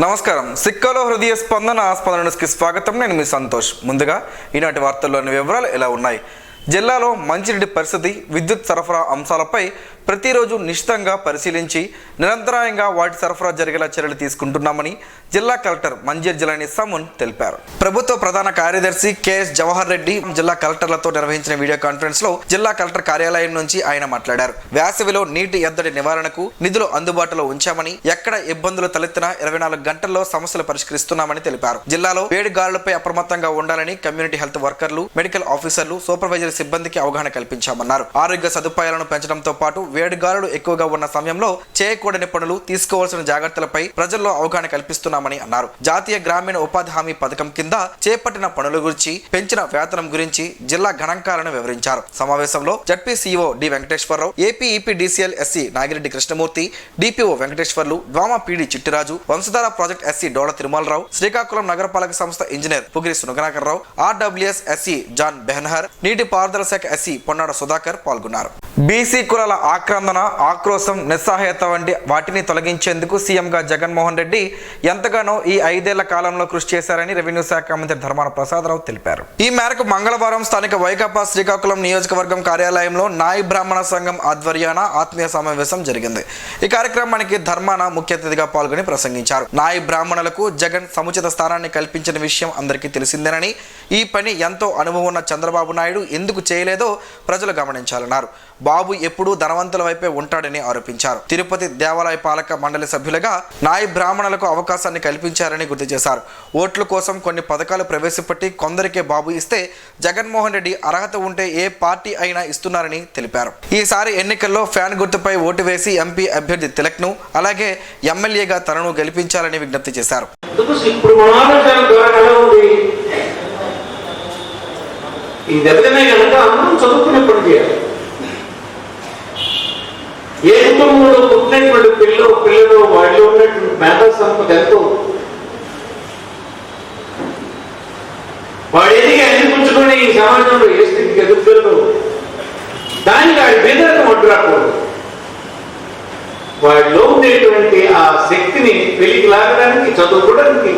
నమస్కారం. సిక్కాలో హృదయ స్పందన న్యూస్కి స్వాగతం. నేను మీ సంతోష్. ముందుగా ఈనాటి వార్తల్లోని వివరాలు ఎలా ఉన్నాయి. జిల్లాలో మంచినీటి పరిస్థితి, విద్యుత్ సరఫరా అంశాలపై ప్రతిరోజు నిశితంగా పరిశీలించి నిరంతరాయంగా వాటి సరఫరా జరిగేలా చర్యలు తీసుకుంటున్నామని జిల్లా కలెక్టర్ మంజీర్ జిలానీ సమూన్ తెలిపారు. ప్రభుత్వ ప్రధాన కార్యదర్శి కెఎస్ జవహర్ రెడ్డి జిల్లా కలెక్టర్లతో నిర్వహించిన వీడియో కాన్ఫరెన్స్ లో జిల్లా కలెక్టర్ కార్యాలయం నుంచి ఆయన మాట్లాడారు. వేసవిలో నీటి ఎద్దడి నివారణకు నిధులు అందుబాటులో ఉంచామని, ఎక్కడ ఇబ్బందులు తలెత్తినా 24 గంటల్లో సమస్యలు పరిష్కరిస్తున్నామని తెలిపారు. జిల్లాలో వేడి గాలులపై అప్రమత్తంగా ఉండాలని కమ్యూనిటీ హెల్త్ వర్కర్లు, మెడికల్ ఆఫీసర్లు, సూపర్వైజర్ సిబ్బందికి అవగాహన కల్పించామన్నారు. ఆరోగ్య సదుపాయాలను పెంచడంతో పాటు వేడిగాలులు ఎక్కువగా ఉన్న సమయంలో చేయకూడని పనులు, తీసుకోవాల్సిన జాగ్రత్తలపై ప్రజల్లో అవగాహన కల్పిస్తున్నామని అన్నారు. జాతీయ గ్రామీణ ఉపాధి హామీ పథకం కింద చేపట్టిన పనుల గురించి, పెంచిన వేతనం గురించి జిల్లా గణాంకాలను వివరించారు. సమావేశంలో ZP CEO D Venkateswararao, AP EPDCL SE Nagireddy Krishnamurthy, DPO Venkateswarlu, DWAMA PD Chittiraju, Vamsadhara project SE Dola Tirumalarao, Srikakulam నగరపాలక సంస్థ engineer Pugiri Sunaganakarrao, RWS SE John Behanhar, నీటి పారుదల శాఖ ఎస్సీ పొన్నాడ సుధాకర్ పాల్గొన్నారు. బీసీ కులాల ఆక్రందన, ఆక్రోశం, నిస్సహాయత వంటి వాటిని తొలగించేందుకు సీఎంగా జగన్మోహన్ రెడ్డి ఎంతగానో ఈ 5 ఏళ్ల కాలంలో కృషి చేశారని రెవెన్యూ శాఖ మంత్రి ధర్మాన ప్రసాదరావు తెలిపారు. ఈ మేరకు మంగళవారం స్థానిక వైకాపా శ్రీకాకుళం నియోజకవర్గం కార్యాలయంలో నాయి బ్రాహ్మణ సంఘం ఆధ్వర్యాన ఆత్మీయ సమావేశం జరిగింది. ఈ కార్యక్రమానికి ధర్మాన ముఖ్య అతిథిగా పాల్గొని ప్రసంగించారు. నాయి బ్రాహ్మణులకు జగన్ సముచిత స్థానాన్ని కల్పించిన విషయం అందరికీ తెలిసిందేనని, ఈ పని ఎంతో అనుభవం ఉన్న చంద్రబాబు నాయుడు ఎందుకు చేయలేదో ప్రజలు గమనించాలన్నారు. బాబు ఎప్పుడూ ధనవంతుల వైపే ఉంటాడని ఆరోపించారు. తిరుపతి దేవాలయ పాలక మండలి సభ్యులుగా నాయి బ్రాహ్మణులకు అవకాశాన్ని కల్పించారని గుర్తు చేశారు. ఓట్ల కోసం కొన్ని పథకాలు ప్రవేశపెట్టి కొందరికే బాబు ఇస్తే జగన్మోహన్ రెడ్డి అర్హత ఉంటే ఏ పార్టీ అయినా ఇస్తున్నారని తెలిపారు. ఈసారి ఎన్నికల్లో ఫ్యాన్ గుర్తుపై ఓటు వేసి ఎంపీ అభ్యర్థి తిలక్ ను, అలాగే ఎమ్మెల్యేగా తనను గెలిపించాలని విజ్ఞప్తి చేశారు. ఏ కుటుంబంలో పుట్టినటువంటి పిల్లలు వాళ్ళు ఉన్నటువంటి మేధా సంపద ఎంతో, వాడు ఎదిగి అందిపుచ్చుకొని ఈ సమాజంలో ఏ స్థితికి ఎదుగుతారో దానికి వాడి బీదలకు అడ్డు రాకూడదు. వాడిలో ఉండేటువంటి ఆ శక్తిని వెలికి లాగడానికి, చదువుకోవడానికి,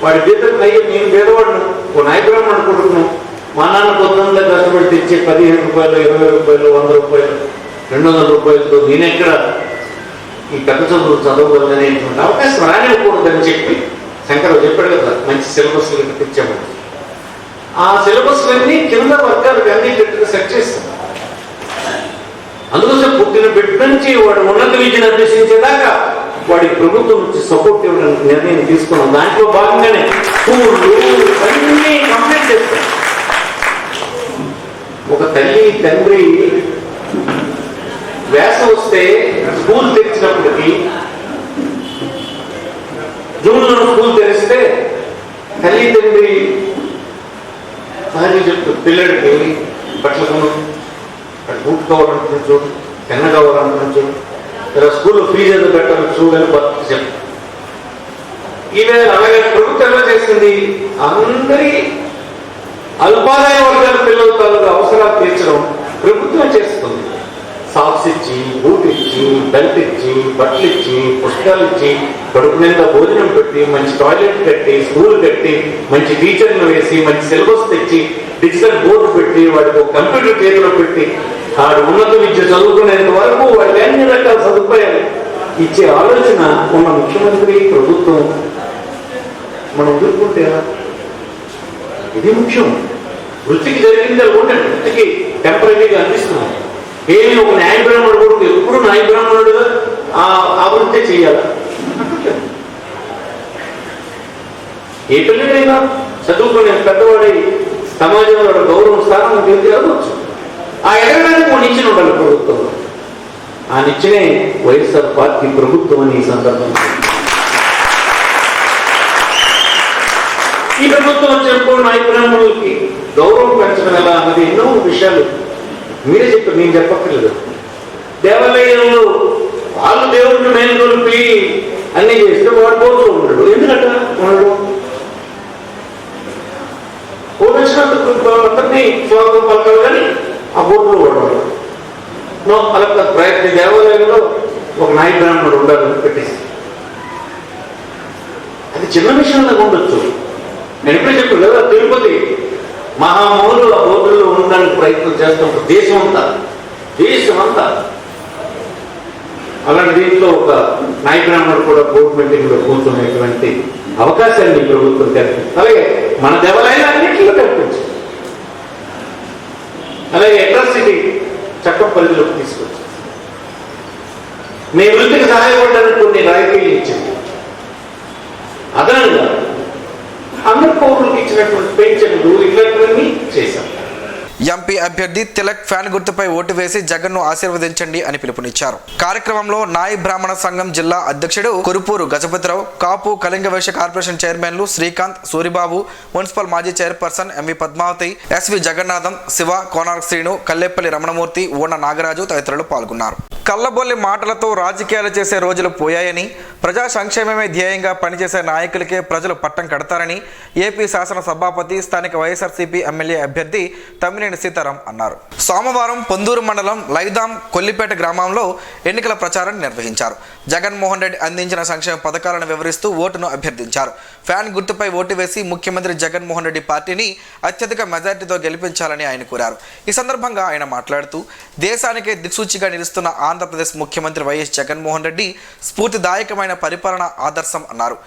వాడి బీదకు అయ్యే నేను పేదవాడును, ఓ నాయకురాము అనుకుంటున్నాను, మా నాన్న పొద్దున్న కష్టపడి తెచ్చే 15 రూపాయలు, 20 రూపాయలు, 100 రూపాయలు, 200 రూపాయలతో నేనెక్కడ ఈ పెద్ద చదువులు చదవగలనేటువంటి అవకాశం రానివ్వకూడదని చెప్పి శంకరరావు చెప్పాడు కదా, మంచి సిలబస్ తెచ్చాము. ఆ సిలబస్లన్నీ కింద వర్గాలకు అందేటట్టుగా సెట్ చేస్తాం. అందుకోసం పుట్టిన బిడ్డ నుంచి వాడు ఉన్నత విద్యను అభ్యసించేదాకా వాడి ప్రభుత్వం నుంచి సపోర్ట్ ఇవ్వడానికి నిర్ణయం తీసుకున్నాం. దాంట్లో భాగంగానే స్కూళ్ళు అన్నీ కంప్లీట్ చేస్తాం. ఒక తల్లి తండ్రి వేసవి వస్తే స్కూల్ తెరిచినప్పటికీ, జూన్లో స్కూల్ తెరిస్తే తల్లి తండ్రి భార్య చెప్తారు పిల్లడికి బట్టలు కొను, బూట్ కావాలంటున్నాను చూడు, పెన్న కావాలంటున్నాను చూడు, ఇలా స్కూల్లో ఫీజు ఎందుకు పెట్టాలని చూడని భర్త చెప్తారు. ఈమె అలాగే ప్రభుత్వం ఎలా చేస్తుంది, అందరి అల్పాదాయ వర్గాల పిల్లల తాలూకు అవసరాలు తీర్చడం ప్రభుత్వం చేస్తుంది. సాక్స్ ఇచ్చి, బూట్ ఇచ్చి, బెల్ట్ ఇచ్చి, బట్టలు ఇచ్చి, పుస్తకాలు ఇచ్చి, కడుపు నిండా భోజనం పెట్టి, మంచి టాయిలెట్ కట్టి, స్కూల్ కట్టి, మంచి టీచర్లు వేసి, మంచి సిలబస్ తెచ్చి, డిజిటల్ బోర్డు పెట్టి, వాడికి ఒక కంప్యూటర్ చేతిలో పెట్టి, వాడు ఉన్నత విద్య చదువుకునేంత వరకు వాడికి అన్ని రకాల సదుపాయాలు ఇచ్చే ఆలోచన ఉన్న ముఖ్యమంత్రి ప్రభుత్వం మనం ఎదుర్కొంటే ఇది ముఖ్యం. వృత్తికి జరిగింది అనుకుంటే వృత్తికి టెంపరీగా అనిపిస్తున్నాం. ఏమి ఒక న్యాయ బ్రాహ్మణుడు కొడుకు ఎప్పుడు న్యాయ బ్రాహ్మణుడుగా ఆ వృత్తి చేయాలి. ఏ పిల్లడైనా చదువుకునే పెద్దవాడి సమాజంలో గౌరవ స్థానం ఎదగవచ్చు. ఆ ఎదగడానికి ఒక నిచ్చెన ఉండాలి ప్రభుత్వంలో. ఆ నిచ్చెనే వైఎస్ఆర్ పార్టీ ప్రభుత్వం అని ఈ సందర్భంగా ఈ ప్రభుత్వం వచ్చినప్పుడు నాయ బ్రాహ్మణులకి గౌరవం పెంచడం ఎలా అన్నది ఎన్నో విషయాలు మీరే చెప్పారు, నేను చెప్పక్కర్లేదు. దేవాలయంలో వాళ్ళు దేవుడిని మేలుకొల్పి అన్ని చేస్తే వాడు పోతూ ఉంటాడు. ఎందుకంటే ఉండడు ఓడిచ్చినందుకు అందరినీ స్వాగతం పలకాలి, కానీ ఆ బోర్డులో వాడు అలా ప్రయత్నం దేవాలయంలో ఒక నాయ బ్రాహ్మణుడు ఉండాలని పెట్టేసి చిన్న విషయంలో ఉండొచ్చు. నేను ఎప్పుడే చెప్పాను కదా, తిరుపతి మహామౌలు ఆ బోర్డుల్లో ఉండడానికి ప్రయత్నం చేస్తున్న దేశం అంతా అలాంటి దీంట్లో ఒక నాయ బ్రాహ్మణుడు కూడా బోర్డు మీటింగ్లో కూర్చునేటువంటి అవకాశాన్ని ప్రభుత్వం కల్పించింది. అలాగే మన దేవాలయాలు అన్నింటిలో కల్పించింది. అలాగే అట్రాసిటీ చట్టం పరిధిలోకి తీసుకొచ్చింది. మీ వృత్తికి సహాయపడడానికి కొన్ని రాయితీలు ఇచ్చింది. అదనంగా అందరి పౌరులకు ఇచ్చినటువంటి పెన్షన్లు ఇట్లాంటివన్నీ చేశాం. ఎంపీ అభ్యర్థి తిలక్ ఫ్యాన్ గుర్తుపై ఓటు వేసి జగన్ను ఆశీర్వదించండి అని పిలుపునిచ్చారు. కార్యక్రమంలో నాయి బ్రాహ్మణ సంఘం జిల్లా అధ్యక్షుడు కురుపూరు గజపతిరావు, కాపు కళింగ వైశ్య కార్పొరేషన్ చైర్మన్లు శ్రీకాంత్, సూరిబాబు, మున్సిపల్ మాజీ chairperson MV Padmavathi, SV Jagannatham, Shiva, Konar Srinu, Kallepalli Ramanamurthy, Oona Nagaraju తదితరులు పాల్గొన్నారు. కల్లబొల్లి మాటలతో రాజకీయాలు చేసే రోజులు పోయాయని, ప్రజా సంక్షేమమే ధ్యేయంగా పనిచేసే నాయకులకే ప్రజలు పట్టం కడతారని ఏపీ శాసన సభాపతి స్థానిక వైఎస్ఆర్సీపీ ఎమ్మెల్యే అభ్యర్థి తమ్మినేని సీతారాం అన్నారు. సోమవారం పొందూరు మండలం లైదాం కొల్లిపేట గ్రామంలో ఎన్నికల ప్రచారాన్ని నిర్వహించారు. జగన్మోహన్ రెడ్డి అందించిన సంక్షేమ పథకాలను వివరిస్తూ ఓటును అభ్యర్థించారు. ఫ్యాన్ గుర్తుపై ఓటు వేసి ముఖ్యమంత్రి జగన్మోహన్ రెడ్డి పార్టీని అత్యధిక మెజార్టీతో గెలిపించాలని ఆయన కోరారు. ఈ సందర్భంగా ఆయన మాట్లాడుతూ దేశానికే దిక్సూచిగా నిలుస్తున్న ఆంధ్రప్రదేశ్ ముఖ్యమంత్రి వైఎస్ జగన్మోహన్ రెడ్డి స్ఫూర్తిదాయకమైన పరిపాలన ఆదర్శం అన్నారు.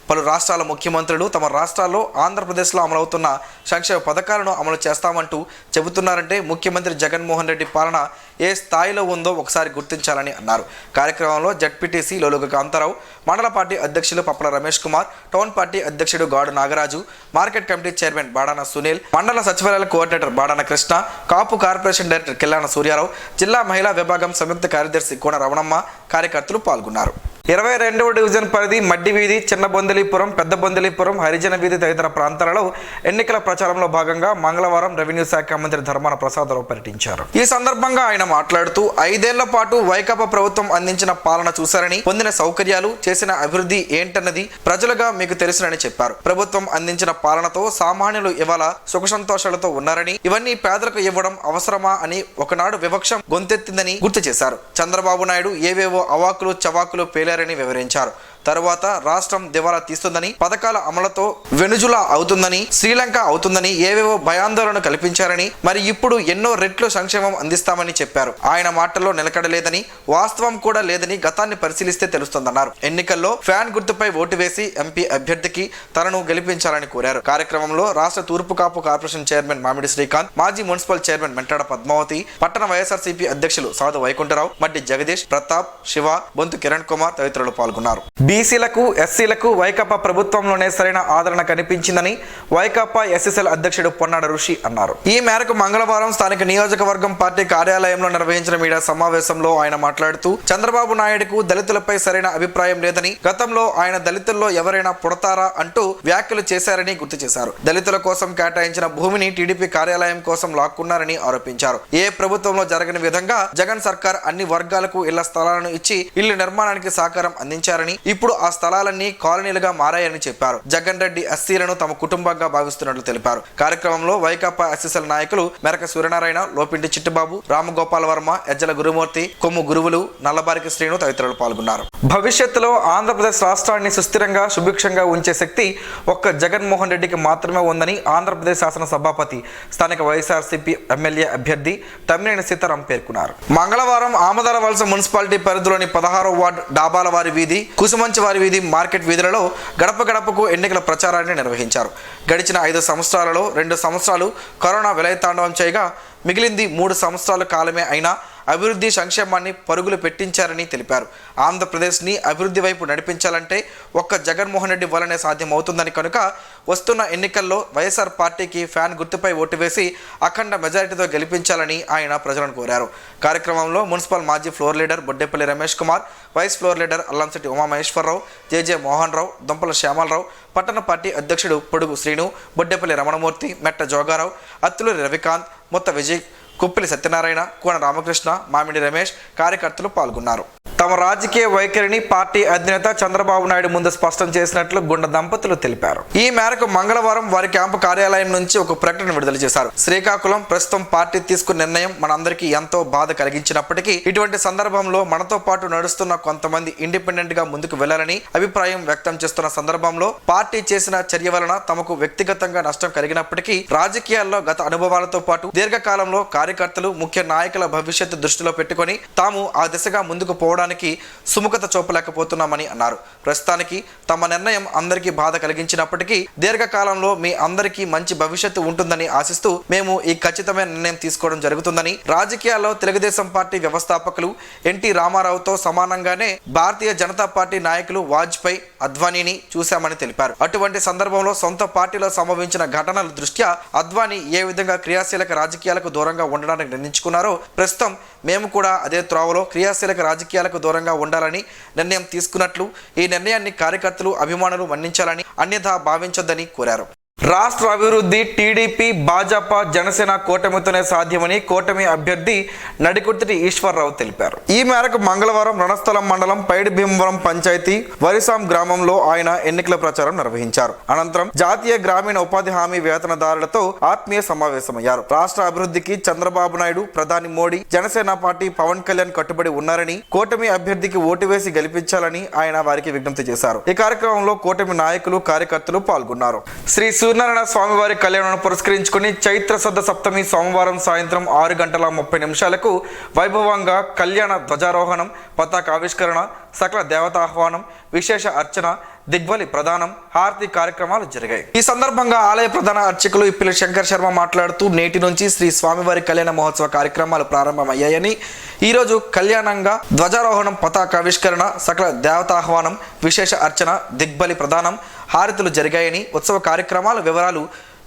పలు రాష్ట్రాల ముఖ్యమంత్రులు తమ రాష్ట్రాల్లో ఆంధ్రప్రదేశ్లో అమలవుతున్న సంక్షేమ పథకాలను అమలు చేస్తామంటూ చెబుతున్నారంటే ముఖ్యమంత్రి జగన్మోహన్ రెడ్డి పాలన ఏ స్థాయిలో ఉందో ఒకసారి గుర్తించాలని అన్నారు. కార్యక్రమంలో జడ్పీటీసీ లోలుగ కాంతారావు, మండల పార్టీ అధ్యక్షులు పప్పల రమేష్ కుమార్, టౌన్ పార్టీ అధ్యక్షుడు గాడు Nagaraju, market committee chairman Badana Sunil, మండల సచివాలయాల కోఆర్డినేటర్ బాడాన కృష్ణ, కాపు కార్పొరేషన్ డైరెక్టర్ కిల్లాన సూర్యారావు, జిల్లా మహిళా విభాగం సంయుక్త కార్యదర్శి కోన రమణమ్మ కార్యకర్తలు పాల్గొన్నారు. 22వ డివిజన్ పరిధి మడ్డి వీధి, చిన్న బొందలీపురం, పెద్ద బొందలీపురం, హరిజన వీధి తదితర ప్రాంతాలలో ఎన్నికల ప్రచారంలో భాగంగా మంగళవారం రెవెన్యూ శాఖ మంత్రి ధర్మాన ప్రసాదరావు పర్యటించారు. ఈ సందర్భంగా ఆయన మాట్లాడుతూ 5 ఏళ్ల పాటు వైకాపా ప్రభుత్వం అందించిన పాలన చూశారని, పొందిన సౌకర్యాలు, చేసిన అభివృద్ధి ఏంటన్నది ప్రజలుగా మీకు తెలుసునని చెప్పారు. ప్రభుత్వం అందించిన పాలనతో సామాన్యులు ఇవాళ సుఖ సంతోషాలతో ఉన్నారని, ఇవన్నీ పేదలకు ఇవ్వడం అవసరమా అని ఒకనాడు వివక్ష గొంతెత్తిందని గుర్తు చేశారు. చంద్రబాబు నాయుడు ఏవేవో అవాకులు చవాకులు పేలారని వివరించారు. తరువాత రాష్ట్రం దివాలా తీస్తుందని, పథకాల అమలుతో వెనుజులా అవుతుందని, శ్రీలంక అవుతుందని ఏవేవో భయాందోళన కల్పించారని, మరి ఇప్పుడు ఎన్నో రెట్లు సంక్షేమం అందిస్తామని చెప్పారు. ఆయన మాటల్లో నిలకడలేదని, వాస్తవం కూడా లేదని గతాన్ని పరిశీలిస్తే తెలుస్తుందన్నారు. ఎన్నికల్లో ఫ్యాన్ గుర్తుపై ఓటు వేసి ఎంపీ అభ్యర్థికి తనను గెలిపించాలని కోరారు. కార్యక్రమంలో రాష్ట్ర తూర్పు కాపు కార్పొరేషన్ చైర్మన్ మామిడి శ్రీకాంత్, మాజీ మున్సిపల్ చైర్మన్ మెంటాడ పద్మావతి, పట్టణ వైఎస్ఆర్సీపీ అధ్యక్షులు సాధు వైకుంఠరావు, మడ్డి జగదీష్, ప్రతాప్, శివ, బొంతు కిరణ్ కుమార్ తదితరులు పాల్గొన్నారు. బీసీలకు, ఎస్సీలకు వైకాపా ప్రభుత్వంలోనే సరైన ఆదరణ కనిపించిందని వైకాపా ఎస్ఎస్ఎల్ అధ్యక్షుడు పొన్నాడ ఋషి అన్నారు. ఈ మేరకు మంగళవారం స్థానిక నియోజకవర్గం పార్టీ కార్యాలయంలో నిర్వహించిన మీడియా సమావేశంలో ఆయన మాట్లాడుతూ చంద్రబాబు నాయుడుకు దళితులపై సరైన అభిప్రాయం లేదని, గతంలో ఆయన దళితుల్లో ఎవరైనా పుడతారా అంటూ వ్యాఖ్యలు చేశారని గుర్తు చేశారు. దళితుల కోసం కేటాయించిన భూమిని టీడీపీ కార్యాలయం కోసం లాక్కున్నారని ఆరోపించారు. ఏ ప్రభుత్వంలో జరగని విధంగా జగన్ సర్కార్ అన్ని వర్గాలకు ఇళ్ల స్థలాలను ఇచ్చి ఇల్లు నిర్మాణానికి సహకారం అందించారని, ఇప్పుడు ఆ స్థలాలన్నీ కాలనీలుగా మారాయని చెప్పారు. జగన్ రెడ్డి ఎస్సీలను తమ కుటుంబంగా భావిస్తున్నట్లు తెలిపారు. కార్యక్రమంలో వైకాపా ఎస్ఎస్ఎల్ నాయకులు మెరక సూర్యనారాయణ, లోపింటి చిట్టుబాబు, రామగోపాల్ వర్మ, ఎజ్జల గురుమూర్తి, కొమ్ము గురువులు, నల్లబారికి శ్రీను తదితరులు పాల్గొన్నారు. భవిష్యత్తులో ఆంధ్రప్రదేశ్ రాష్ట్రాన్ని సుస్థిరంగా సుభిక్షంగా ఉంచే శక్తి ఒక్క జగన్మోహన్ రెడ్డికి మాత్రమే ఉందని ఆంధ్రప్రదేశ్ శాసన సభాపతి స్థానిక వైఎస్ఆర్సీపీ ఎమ్మెల్యే అభ్యర్థి తమ్మినేని సీతారాం పేర్కొన్నారు. మంగళవారం ఆమదాల వలస మున్సిపాలిటీ పరిధిలోని 16వ వార్డు డాబాల వారి వీధి, కుసుమంచివారి వీధి, మార్కెట్ వీధులలో గడప గడపకు ఎన్నికల ప్రచారాన్ని నిర్వహించారు. గడిచిన 5 సంవత్సరాలలో 2 సంవత్సరాలు కరోనా విలయతాండవం చేయగా మిగిలింది 3 సంవత్సరాల కాలమే అయినా అభివృద్ధి సంక్షేమాన్ని పరుగులు పెట్టించారని తెలిపారు. ఆంధ్రప్రదేశ్ని అభివృద్ధి వైపు నడిపించాలంటే ఒక్క జగన్మోహన్ రెడ్డి వల్లనే సాధ్యమవుతుందని కనుక వస్తున్న ఎన్నికల్లో వైఎస్ఆర్ పార్టీకి ఫ్యాన్ గుర్తుపై ఓటు వేసి అఖండ మెజారిటీతో గెలిపించాలని ఆయన ప్రజలను కోరారు. కార్యక్రమంలో మున్సిపల్ మాజీ floor leader Boddepalli Ramesh Kumar, vice floor leader Allamsetti Umamaheswararao, JJ Mohan Rao, Dumpala Syamalarao, పట్టణ పార్టీ అధ్యక్షుడు పొడుగు శ్రీను, బొడ్డేపల్లి రమణమూర్తి, మెట్ట జోగారావు, అత్తులూరి రవికాంత్, మొత్త విజయ్, కుప్పిలి సత్యనారాయణ, కోన రామకృష్ణ, మామిడి రమేష్ కార్యకర్తలు పాల్గొన్నారు. తమ రాజకీయ వైఖరిని పార్టీ అధినేత చంద్రబాబు నాయుడు ముందు స్పష్టం చేసినట్లు గుండ దంపతులు తెలిపారు. ఈ మేరకు మంగళవారం వారి క్యాంపు కార్యాలయం నుంచి ఒక ప్రకటన విడుదల చేశారు. శ్రీకాకుళం ప్రస్తుతం పార్టీ తీసుకున్న నిర్ణయం మనందరికీ ఎంతో బాధ కలిగించినప్పటికీ ఇటువంటి సందర్భంలో మనతో పాటు నడుస్తున్న కొంతమంది ఇండిపెండెంట్ గా ముందుకు వెళ్లాలని అభిప్రాయం వ్యక్తం చేస్తున్న సందర్భంలో పార్టీ చేసిన చర్య వలన తమకు వ్యక్తిగతంగా నష్టం కలిగినప్పటికీ రాజకీయాల్లో గత అనుభవాలతో పాటు దీర్ఘకాలంలో కార్యకర్తలు ముఖ్య నాయకుల భవిష్యత్తు దృష్టిలో పెట్టుకొని తాము ఆ దిశగా ముందుకు పోవడానికి సుముఖత చూపలేకపోతున్నామని అన్నారు. ప్రస్తుతానికి తమ నిర్ణయం అందరికీ బాధ కలిగించినప్పటికీ దీర్ఘకాలంలో మీ అందరికీ మంచి భవిష్యత్తు ఉంటుందని ఆశిస్తూ మేము ఈ ఖచ్చితమైన నిర్ణయం తీసుకోవడం జరుగుతుందని, రాజకీయాల్లో తెలుగుదేశం పార్టీ వ్యవస్థాపకులు ఎన్టీ రామారావుతో సమానంగానే భారతీయ జనతా పార్టీ నాయకులు వాజ్పేయి, అద్వానీని చూశామని తెలిపారు. అటువంటి సందర్భంలో సొంత పార్టీలో సంభవించిన ఘటనల దృష్ట్యా అద్వానీ ఏ విధంగా క్రియాశీలక రాజకీయాలకు దూరంగా ఉండడానికి నిర్ణయించుకున్నారో ప్రస్తుతం మేము కూడా అదే త్రోవలో క్రియాశీలక రాజకీయాలకు దూరంగా ఉండాలని నిర్ణయం తీసుకున్నట్లు, ఈ నిర్ణయాన్ని కార్యకర్తలు అభిమానులు మన్నించాలని, అన్యథా భావించొద్దని కోరారు. రాష్ట్ర అభివృద్ధి టీడీపీ, భాజపా, జనసేన కూటమితోనే సాధ్యమని కూటమి అభ్యర్థి నడికుర్తి ఈశ్వర్రావు తెలిపారు. ఈ మేరకు మంగళవారం రణస్థలం మండలం పైడి భీమవరం పంచాయతీ వరిసాం గ్రామంలో ఆయన ఎన్నికల ప్రచారం నిర్వహించారు. అనంతరం జాతీయ గ్రామీణ ఉపాధి హామీ వేతనదారులతో ఆత్మీయ సమావేశమయ్యారు. రాష్ట్ర అభివృద్ధికి చంద్రబాబు నాయుడు, ప్రధాని మోడీ, జనసేన పార్టీ పవన్ కళ్యాణ్ కట్టుబడి ఉన్నారని, కూటమి అభ్యర్థికి ఓటు వేసి గెలిపించాలని ఆయన వారికి విజ్ఞప్తి చేశారు. ఈ కార్యక్రమంలో కూటమి నాయకులు, కార్యకర్తలు పాల్గొన్నారు. శ్రీ సూర్యనారాయణ స్వామివారి కళ్యాణాన్ని పురస్కరించుకుని చైత్ర శుద్ధ సప్తమి సోమవారం సాయంత్రం 6:30 వైభవంగా కళ్యాణ ధ్వజారోహణం, పతాక ఆవిష్కరణ, సకల దేవతాహ్వానం, విశేష అర్చన, దిగ్బలి ప్రదానం, హారతి కార్యక్రమాలు జరిగాయి. ఈ సందర్భంగా ఆలయ ప్రధాన అర్చకులు ఇప్పిలి శంకర్ శర్మ మాట్లాడుతూ నేటి నుంచి శ్రీ స్వామివారి కళ్యాణ మహోత్సవ కార్యక్రమాలు ప్రారంభమయ్యాయని, ఈరోజు కళ్యాణంగా ధ్వజారోహణం, పతాకావిష్కరణ, సకల దేవతాహ్వానం, విశేష అర్చన, దిగ్బలి ప్రదానం, హారతులు జరిగాయని, ఉత్సవ కార్యక్రమాల వివరాలు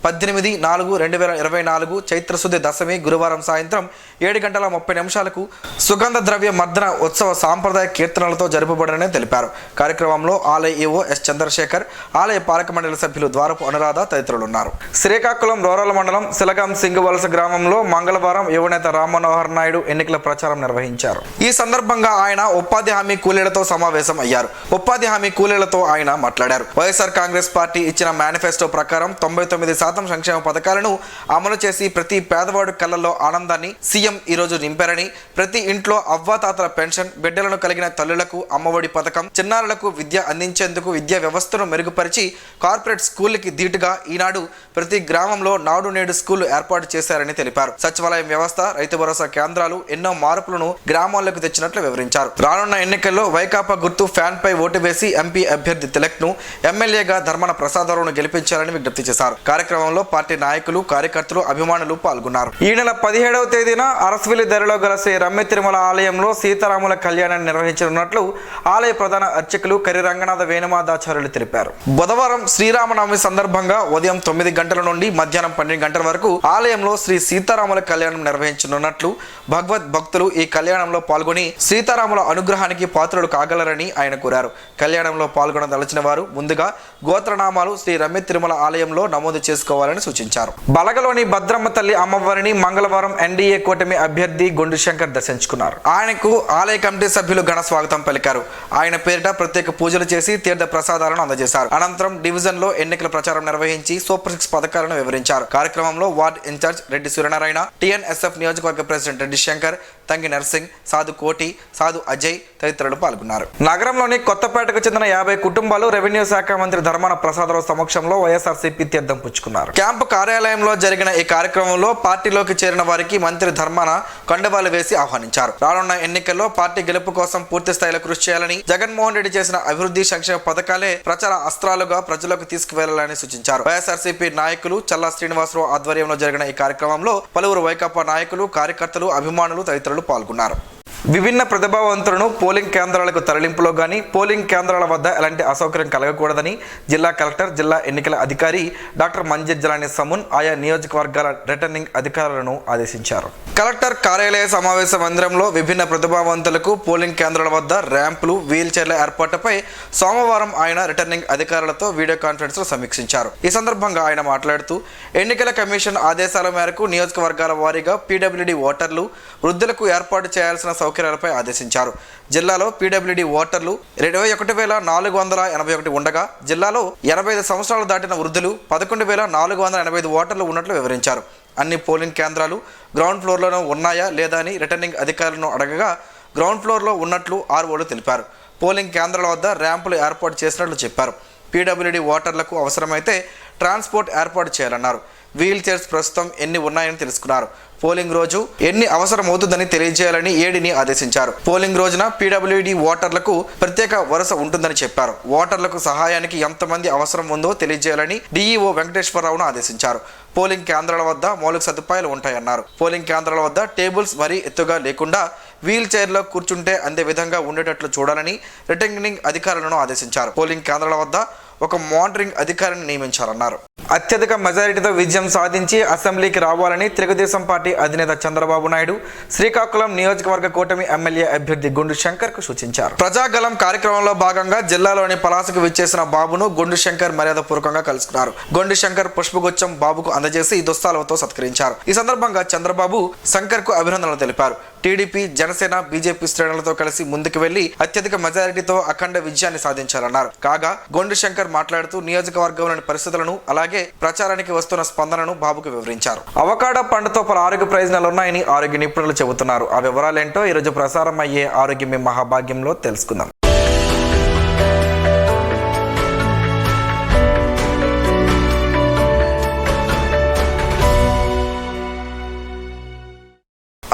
18/4/2024 చైత్రశుద్ధి దశమి గురువారం సాయంత్రం 7:30 సుగంధ ద్రవ్య మర్దన ఉత్సవ సాంప్రదాయ కీర్తనలతో జరుపబడని తెలిపారు. కార్యక్రమంలో ఆలయ ఈవో ఎస్ చంద్రశేఖర్, ఆలయ పాలక మండలి సభ్యులు ద్వారపు అనురాధ తదితరులు ఉన్నారు. శ్రీకాకుళం రూరల్ మండలం సిలగాం సింగువలస గ్రామంలో మంగళవారం యువనేత రామ్ మనోహర్ నాయుడు ఎన్నికల ప్రచారం నిర్వహించారు. ఈ సందర్భంగా ఆయన ఉపాధి హామీ కూలీలతో సమావేశం అయ్యారు. ఉపాధి హామీ కూలీలతో ఆయన మాట్లాడారు. వైఎస్ఆర్ కాంగ్రెస్ పార్టీ ఇచ్చిన మేనిఫెస్టో ప్రకారం 99% సంక్షేమ పథకాలను అమలు చేసి ప్రతి పేదవాడు కళ్ళల్లో ఆనందాన్ని సీఎం ఈరోజు నింపారని, ప్రతి ఇంట్లో అవ్వాతాతల పెన్షన్, బిడ్డలను కలిగిన తల్లులకు అమ్మఒడి పథకం, చిన్నారులకు విద్య అందించేందుకు విద్యా వ్యవస్థను మెరుగుపరిచి కార్పొరేట్ స్కూళ్ళకి ధీటుగా ఈనాడు ప్రతి గ్రామంలో నాడు నేడు స్కూళ్లు ఏర్పాటు చేశారని తెలిపారు. సచివాలయం వ్యవస్థ, రైతు భరోసా కేంద్రాలు ఎన్నో మార్పులను గ్రామాల్లోకి తెచ్చినట్లు వివరించారు. రానున్న ఎన్నికల్లో వైకాపా గుర్తు ఫ్యాన్ పై ఓటు వేసి ఎంపీ అభ్యర్థి తిలక్ ను ఎమ్మెల్యేగా ధర్మన ప్రసాదరావును గెలిపించాలని విజ్ఞప్తి చేశారు. కార్యక్రమంలో పార్టీ నాయకులు, కార్యకర్తలు, అభిమానులు పాల్గొన్నారు. ఈ నెల 17వ తేదీన అరసవిల్లి ధరలో గల శ్రీ రమ్య తిరుమల ఆలయంలో సీతారాముల కళ్యాణాన్ని నిర్వహించనున్నట్లు ఆలయ ప్రధాన అర్చకులు కరి రంగనాథ వేణుమాదాచార్యులు తెలిపారు. బుధవారం శ్రీరామనవమి సందర్భంగా ఉదయం 9 గంటల నుండి మధ్యాహ్నం 12 గంటల వరకు ఆలయంలో శ్రీ సీతారాముల కళ్యాణం నిర్వహించనున్నట్లు భగవద్ భక్తులు ఈ కళ్యాణంలో పాల్గొని సీతారాముల అనుగ్రహానికి పాత్రులు కాగలరని ఆయన కోరారు. కళ్యాణంలో పాల్గొనదలచిన వారు ముందుగా గోత్రనామాలు శ్రీ రమ్య తిరుమల ఆలయంలో నమోదు చేసుకోవాలని సూచించారు. బలగలోని భద్రమ్మ తల్లి అమ్మవారిని మంగళవారం ఎన్డీఏ కూటమి అభ్యర్థి గొండు శంకర్ దర్శించుకున్నారు. ఆయనకు ఆలయ కమిటీ సభ్యులు ఘన స్వాగతం పలికారు. ఆయన పేరిట ప్రత్యేక పూజలు చేసి తీర్థ ప్రసాదాలను అందజేశారు. అనంతరం డివిజన్ లో ఎన్నికల ప్రచారం నిర్వహించి సూపర్ 6 పథకాలను వివరించారు. కార్యక్రమంలో వార్డ్ ఇన్ఛార్జ్ రెడ్డి సూర్యనారాయణ, టీఎన్ఎస్ఎఫ్ నియోజకవర్గ ప్రెసిడెంట్ రెడ్డి శంకర్, తంగి నర్సింగ్, సాధు కోటి, సాధు అజయ్ తదితరులు పాల్గొన్నారు. నగరంలోని కొత్తపేటకు చెందిన 50 కుటుంబాలు రెవెన్యూ శాఖ మంత్రి ధర్మాన ప్రసాదరావు సమక్షంలో వైఎస్ఆర్సీపీ తీర్థం పుచ్చుకున్నారు. క్యాంపు కార్యాలయంలో జరిగిన ఈ కార్యక్రమంలో పార్టీలోకి చేరిన వారికి మంత్రి ధర్మాన కండవాలు వేసి ఆహ్వానించారు. రానున్న ఎన్నికల్లో పార్టీ గెలుపు కోసం పూర్తి స్థాయిలో కృషి చేయాలని, జగన్మోహన్ రెడ్డి చేసిన అభివృద్ధి సంక్షేమ పథకాలే ప్రచార అస్త్రాలుగా ప్రజలకు తీసుకువెళ్లాలని సూచించారు. వైఎస్ఆర్సీపీ నాయకులు చల్లా శ్రీనివాసరావు ఆధ్వర్యంలో జరిగిన ఈ కార్యక్రమంలో పలువురు వైకాపా నాయకులు, కార్యకర్తలు, అభిమానులు తదితరులు పాల్గొన్నారు. విభిన్న ప్రతిభావంతులను పోలింగ్ కేంద్రాలకు తరలింపులో గానీ పోలింగ్ కేంద్రాల వద్ద ఎలాంటి అసౌకర్యం కలగకూడదని జిల్లా కలెక్టర్, జిల్లా ఎన్నికల అధికారి డాక్టర్ మంజిత్ జలాని సమున్ ఆయా నియోజకవర్గాల రిటర్నింగ్ అధికారులను ఆదేశించారు. కలెక్టర్ కార్యాలయ సమావేశ మందిరంలో విభిన్న ప్రతిభావంతులకు పోలింగ్ కేంద్రాల వద్ద ర్యాంపులు, వీల్ చైర్ల ఏర్పాటుపై సోమవారం ఆయన రిటర్నింగ్ అధికారులతో వీడియో కాన్ఫరెన్స్ లో సమీక్షించారు. ఈ సందర్భంగా ఆయన మాట్లాడుతూ ఎన్నికల కమిషన్ ఆదేశాల మేరకు నియోజకవర్గాల వారీగా పీడబ్ల్యూడీ ఓటర్లు, వృద్ధులకు ఏర్పాటు చేయాల్సిన సౌకర్యాలపై ఆదేశించారు. జిల్లాలో పీడబ్ల్యూడీ ఓటర్లు 21,481 ఉండగా జిల్లాలో 85 సంవత్సరాలు దాటిన వృద్ధులు 11,485 ఓటర్లు ఉన్నట్లు వివరించారు. అన్ని పోలింగ్ కేంద్రాలు గ్రౌండ్ ఫ్లోర్లోనే ఉన్నాయా లేదా అని రిటర్నింగ్ అధికారులను అడగగా గ్రౌండ్ ఫ్లోర్లో ఉన్నట్లు ఆర్ఓలు తెలిపారు. పోలింగ్ కేంద్రాల వద్ద ర్యాంపులు ఏర్పాటు చేసినట్లు చెప్పారు. పీడబ్ల్యూడీ ఓటర్లకు అవసరమైతే ట్రాన్స్పోర్ట్ ఏర్పాటు చేయాలన్నారు. వీల్ చైర్స్ ప్రస్తుతం ఎన్ని ఉన్నాయని తెలుసుకున్నారు. పోలింగ్ రోజు ఎన్ని అవసరమవుతుందని తెలియజేయాలని ఏడీని ఆదేశించారు. పోలింగ్ రోజున పీడబ్ల్యూడీ ఓటర్లకు ప్రత్యేక వరుస ఉంటుందని చెప్పారు. ఓటర్లకు సహాయానికి ఎంతమంది అవసరం ఉందో తెలియజేయాలని డీఈఓ వెంకటేశ్వరరావును ఆదేశించారు. పోలింగ్ కేంద్రాల వద్ద మౌలిక సదుపాయాలు ఉంటాయన్నారు. పోలింగ్ కేంద్రాల వద్ద టేబుల్స్ మరీ ఎత్తుగా లేకుండా వీల్ చైర్లో కూర్చుంటే అందే విధంగా ఉండేటట్లు చూడాలని రిటర్నింగ్ అధికారులను ఆదేశించారు. పోలింగ్ కేంద్రాల వద్ద ఒక మానిటరింగ్ అధికారిని నియమించాలన్నారు. అత్యధిక మెజారిటీతో విజయం సాధించి అసెంబ్లీకి రావాలని తెలుగుదేశం పార్టీ అధినేత చంద్రబాబు నాయుడు శ్రీకాకుళం నియోజకవర్గ కూటమి ఎమ్మెల్యే అభ్యర్థి గుండు శంకర్కు సూచించారు. ప్రజాగలం కార్యక్రమంలో భాగంగా జిల్లాలోని పలాసకు విచ్చేసిన బాబును గుండు శంకర్ మర్యాదపూర్వకంగా కలుసుకున్నారు. గుండు శంకర్ పుష్పగుచ్చం బాబుకు అందజేసి దుస్తాలతో సత్కరించారు. ఈ సందర్భంగా చంద్రబాబు శంకర్కు అభినందనలు తెలిపారు. టీడీపీ, జనసేన, బీజేపీ శ్రేణులతో కలిసి ముందుకు వెళ్లి అత్యధిక మెజారిటీతో అఖండ విజయాన్ని సాధించాలన్నారు. కాగా గుండు శంకర్ మాట్లాడుతూ నియోజకవర్గంలోని పరిస్థితులను అలాగే ప్రచారానికి వస్తున్న స్పందనను బాబుకు వివరించారు. అవకాడో పండుతో పలు ఆరోగ్య ప్రయోజనాలు ఉన్నాయని ఆరోగ్య నిపుణులు చెబుతున్నారు. ఆ వివరాలేంటో ఈరోజు ప్రసారం అయ్యే ఆరోగ్యమే మహాభాగ్యంలో తెలుసుకుందాం.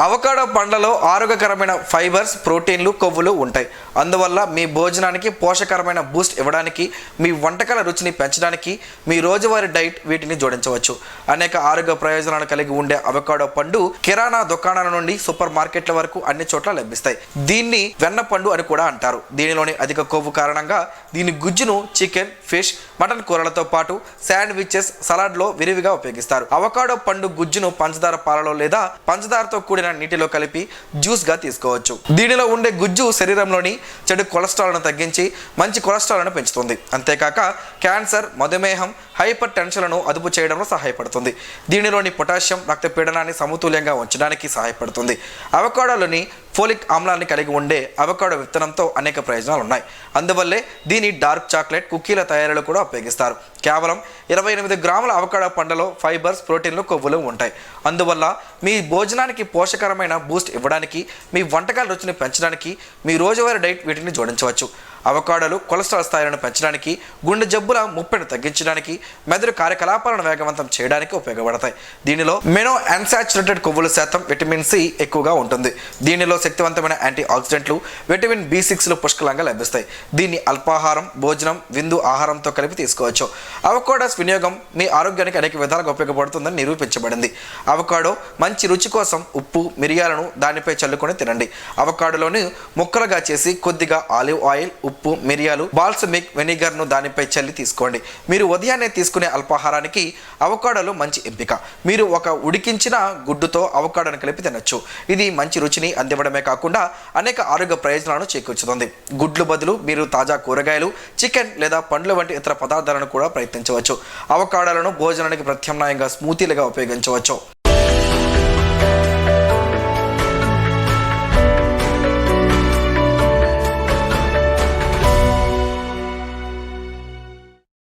అవకాడో పండ్లలో ఆరోగ్యకరమైన ఫైబర్స్, ప్రోటీన్లు, కొవ్వులు ఉంటాయి. అందువల్ల మీ భోజనానికి పోషకరమైన బూస్ట్ ఇవ్వడానికి, మీ వంటకాల రుచిని పెంచడానికి మీ రోజువారీ డైట్ వీటిని జోడించవచ్చు. అనేక ఆరోగ్య ప్రయోజనాలు కలిగి ఉండే అవకాడో పండు కిరాణా దుకాణాల నుండి సూపర్ మార్కెట్ల వరకు అన్ని చోట్ల లభిస్తాయి. దీన్ని వెన్న పండు అని కూడా అంటారు. దీనిలోని అధిక కొవ్వు కారణంగా దీని గుజ్జును చికెన్, ఫిష్, మటన్ కూరలతో పాటు శాండ్విచెస్, సలాడ్లో విరివిగా ఉపయోగిస్తారు. అవకాడో పండు గుజ్జును పంచదార పాలలో లేదా పంచదారతో కూడిన నీటిలో కలిపి జ్యూస్ గా తీసుకోవచ్చు. దీనిలో ఉండే గుజ్జు శరీరంలోని చెడు కొలెస్ట్రాల్ను తగ్గించి మంచి కొలెస్ట్రాల్ను పెంచుతుంది. అంతేకాక క్యాన్సర్, మధుమేహం, హైపర్ టెన్షన్లను అదుపు చేయడంలో సహాయపడుతుంది. దీనిలోని పొటాషియం రక్తపీడనాన్ని సమతుల్యంగా ఉంచడానికి సహాయపడుతుంది. అవకాడోలోని ఫోలిక్ ఆమ్లాన్ని కలిగి ఉండే అవకాడో విత్తనంతో అనేక ప్రయోజనాలు ఉన్నాయి. అందువల్లే దీని డార్క్ చాక్లెట్, కుకీల తయారీలో కూడా ఉపయోగిస్తారు. కేవలం 28 గ్రాముల అవకాడో పండులో ఫైబర్స్, ప్రోటీన్లు, కొవ్వులు ఉంటాయి. అందువల్ల మీ భోజనానికి పోషకరమైన బూస్ట్ ఇవ్వడానికి, మీ వంటకాల రుచిని పెంచడానికి మీ రోజువారీ డైట్ వీటిని జోడించవచ్చు. అవకాడోలు కొలెస్ట్రాల్ స్థాయిలను పెంచడానికి, గుండె జబ్బుల ముప్పును తగ్గించడానికి, మెదడు కార్యకలాపాలను వేగవంతం చేయడానికి ఉపయోగపడతాయి. దీనిలో మెనో అన్సాచురేటెడ్ కొవ్వుల శాతం, విటమిన్ సి ఎక్కువగా ఉంటుంది. దీనిలో శక్తివంతమైన యాంటీ ఆక్సిడెంట్లు, విటమిన్ B6లు పుష్కలంగా లభిస్తాయి. దీన్ని అల్పాహారం, భోజనం, విందు ఆహారంతో కలిపి తీసుకోవచ్చు. అవకాడోస్ వినియోగం మీ ఆరోగ్యానికి అనేక విధాలుగా ఉపయోగపడుతుందని నిరూపించబడింది. అవకాడో మంచి రుచి కోసం ఉప్పు, మిరియాలను దానిపై చల్లుకొని తినండి. అవకాడోలోని ముక్కలుగా చేసి కొద్దిగా ఆలివ్ ఆయిల్, ఉప్పు, మిరియాలు, బాల్సమిక్ వెనిగర్ను దానిపై చల్లి తీసుకోండి. మీరు ఉదయాన్నే తీసుకునే అల్పాహారానికి అవకాడోలు మంచి ఎంపిక. మీరు ఒక ఉడికించిన గుడ్డుతో అవకాడోను కలిపి తినొచ్చు. ఇది మంచి రుచిని అందివ్వడమే కాకుండా అనేక ఆరోగ్య ప్రయోజనాలను చేకూర్చుతుంది. గుడ్లు బదులు మీరు తాజా కూరగాయలు, చికెన్ లేదా పండ్లు వంటి ఇతర పదార్థాలను కూడా ప్రయత్నించవచ్చు. అవకాడోలను భోజనానికి ప్రత్యామ్నాయంగా స్మూతీలుగా ఉపయోగించవచ్చు.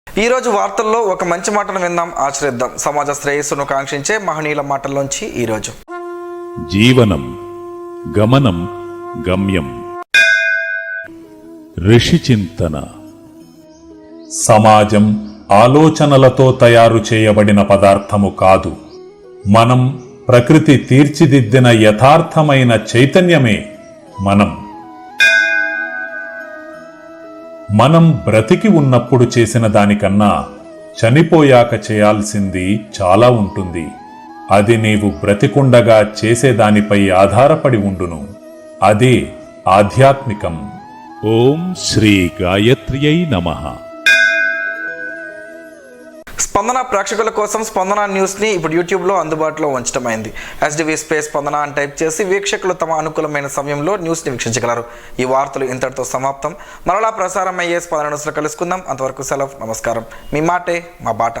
ఈరోజు వార్తల్లో ఒక మంచి మాటను విందాం, ఆచరిద్దాం. సమాజ శ్రేయస్సును కాంక్షించే మహనీయుల మాటల్లోంచి ఈరోజు. జీవనం గమనం గమ్యం. ఋషి చింతన. సమాజం ఆలోచనలతో తయారు చేయబడిన పదార్థము కాదు. మనం ప్రకృతి తీర్చిదిద్దిన యథార్థమైన చైతన్యమే మనం బ్రతికి ఉన్నప్పుడు చేసిన దానికన్నా చనిపోయాక చేయాల్సింది చాలా ఉంటుంది. అది నీవు బ్రతికుండగా చేసేదానిపై ఆధారపడి ఉండును. అదే ఆధ్యాత్మికం. ఓం శ్రీ గాయత్ర్యై నమః. స్పందన ప్రేక్షకుల కోసం స్పందన న్యూస్ని ఇప్పుడు యూట్యూబ్లో అందుబాటులో ఉంచడమైంది. SDV స్పేస్ స్పందన అని టైప్ చేసి వీక్షకులు తమ అనుకూలమైన సమయంలో న్యూస్ని వీక్షించగలరు. ఈ వార్తలు ఇంతటితో సమాప్తం. మరలా ప్రసారం అయ్యే స్పందన న్యూస్లో కలుసుకుందాం. అంతవరకు సెలవు. నమస్కారం. మీ మాటే మా బాట.